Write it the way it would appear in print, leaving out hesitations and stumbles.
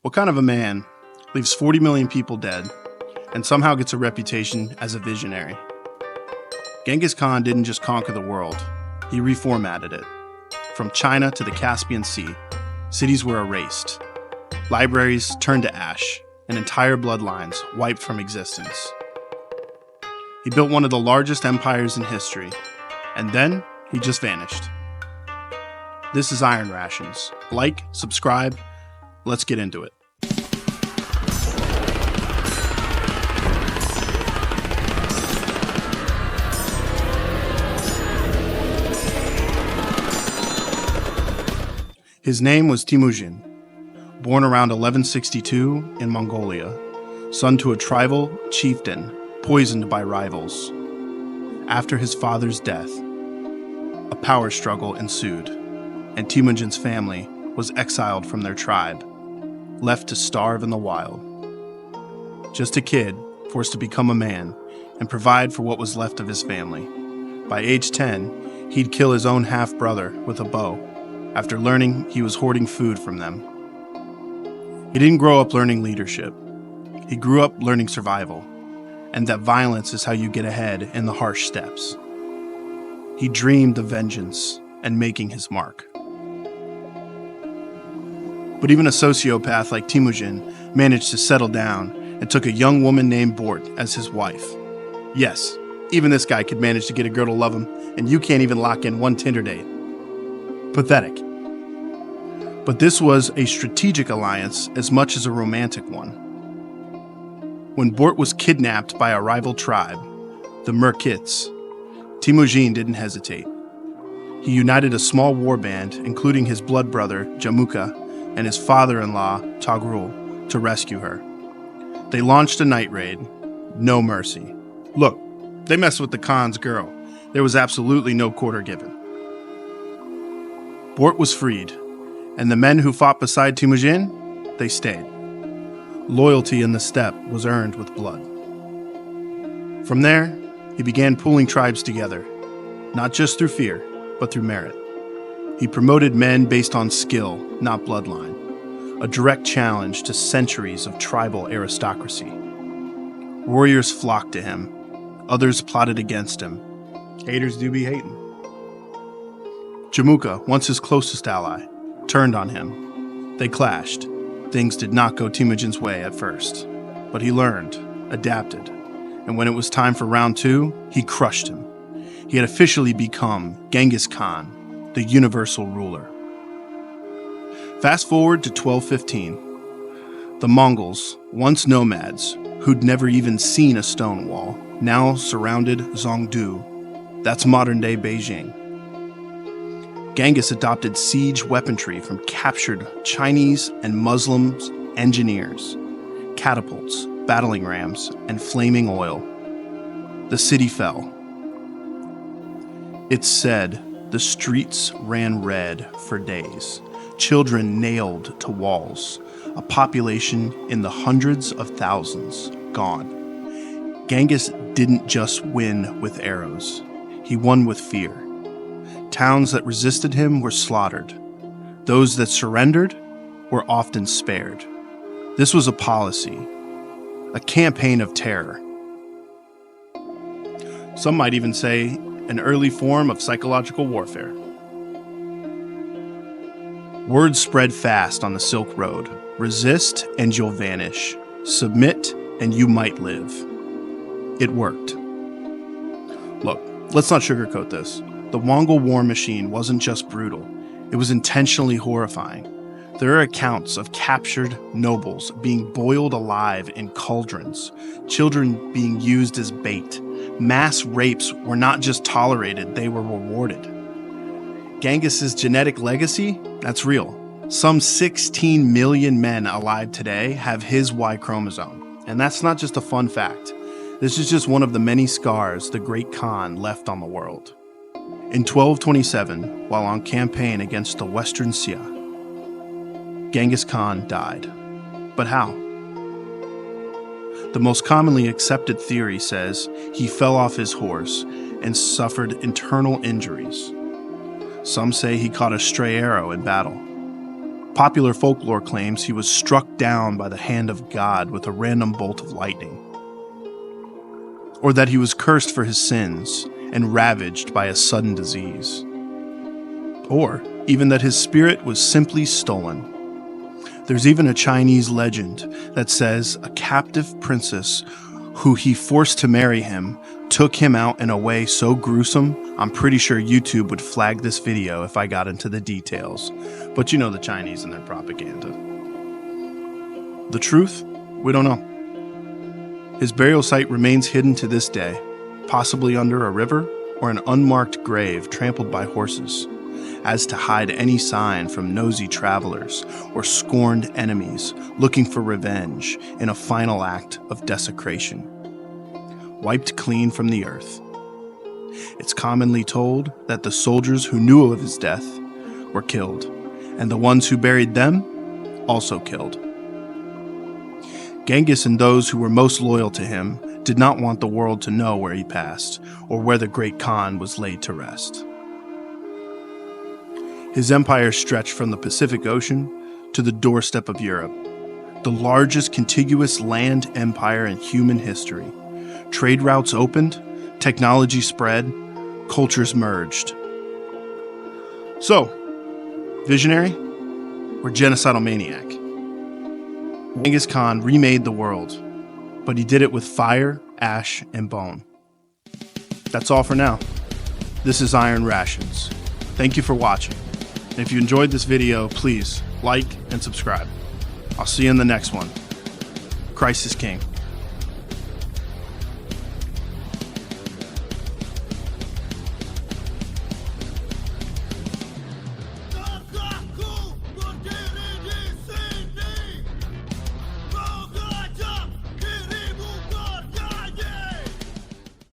What kind of a man leaves 40 million people dead and somehow gets a reputation as a visionary? Genghis Khan didn't just conquer the world, he reformatted it. From China to the Caspian Sea, cities were erased. Libraries turned to ash, and entire bloodlines wiped from existence. He built one of the largest empires in history, and then he just vanished. This is Iron Rations. Like, subscribe, let's get into it. His name was Temujin, born around 1162 in Mongolia, son to a tribal chieftain poisoned by rivals. After his father's death, a power struggle ensued, and Temujin's family was exiled from their tribe, left to starve in the wild. Just a kid, forced to become a man and provide for what was left of his family. By age 10, he'd kill his own half-brother with a bow, after learning he was hoarding food from them. He didn't grow up learning leadership. He grew up learning survival, and that violence is how you get ahead in the harsh steps. He dreamed of vengeance and making his mark. But even a sociopath like Temujin managed to settle down and took a young woman named Bort as his wife. Yes, even this guy could manage to get a girl to love him, and you can't even lock in one Tinder date. Pathetic. But this was a strategic alliance as much as a romantic one. When Bort was kidnapped by a rival tribe, the Merkits, Temujin didn't hesitate. He united a small warband, including his blood brother, Jamuka, and his father-in-law, Togrul, to rescue her. They launched a night raid. No mercy. Look, they messed with the Khan's girl. There was absolutely no quarter given. Bort was freed, and the men who fought beside Temujin, they stayed. Loyalty in the steppe was earned with blood. From there, he began pulling tribes together, not just through fear, but through merit. He promoted men based on skill, not bloodline, a direct challenge to centuries of tribal aristocracy. Warriors flocked to him, others plotted against him. Haters do be hating. Jamuka, once his closest ally, turned on him. They clashed. Things did not go Temujin's way at first, but he learned, adapted, and when it was time for round 2, he crushed him. He had officially become Genghis Khan, the universal ruler. Fast forward to 1215. The Mongols, once nomads who'd never even seen a stone wall, now surrounded Zhongdu. That's modern-day Beijing. Genghis adopted siege weaponry from captured Chinese and Muslim engineers, catapults, battling rams, and flaming oil. The city fell. It's said the streets ran red for days, children nailed to walls, a population in the hundreds of thousands gone. Genghis didn't just win with arrows, he won with fear. Towns that resisted him were slaughtered. Those that surrendered were often spared. This was a policy, a campaign of terror. Some might even say an early form of psychological warfare. Word spread fast on the Silk Road. Resist and you'll vanish. Submit and you might live. It worked. Look, let's not sugarcoat this. The Mongol war machine wasn't just brutal, it was intentionally horrifying. There are accounts of captured nobles being boiled alive in cauldrons, children being used as bait. Mass rapes were not just tolerated, they were rewarded. Genghis's genetic legacy, that's real. Some 16 million men alive today have his Y chromosome, and that's not just a fun fact. This is just one of the many scars the great Khan left on the world. In 1227, while on campaign against the Western Xia, Genghis Khan died. But how? The most commonly accepted theory says he fell off his horse and suffered internal injuries. Some say he caught a stray arrow in battle. Popular folklore claims he was struck down by the hand of God with a random bolt of lightning, or that he was cursed for his sins and ravaged by a sudden disease, or even that his spirit was simply stolen. There's even a Chinese legend that says a captive princess who he forced to marry him took him out in a way so gruesome, I'm pretty sure YouTube would flag this video if I got into the details. But you know the Chinese and their propaganda. The truth? We don't know. His burial site remains hidden to this day, possibly under a river or an unmarked grave trampled by horses, as to hide any sign from nosy travelers or scorned enemies looking for revenge in a final act of desecration. Wiped clean from the earth. It's commonly told that the soldiers who knew of his death were killed, and the ones who buried them also killed. Genghis and those who were most loyal to him did not want the world to know where he passed or where the great Khan was laid to rest. His empire stretched from the Pacific Ocean to the doorstep of Europe, the largest contiguous land empire in human history. Trade routes opened, technology spread, cultures merged. So, visionary or genocidal maniac? Genghis Khan remade the world, but he did it with fire, ash, and bone. That's all for now. This is Iron Rations. Thank you for watching. And if you enjoyed this video, please like and subscribe. I'll see you in the next one. Christ is King.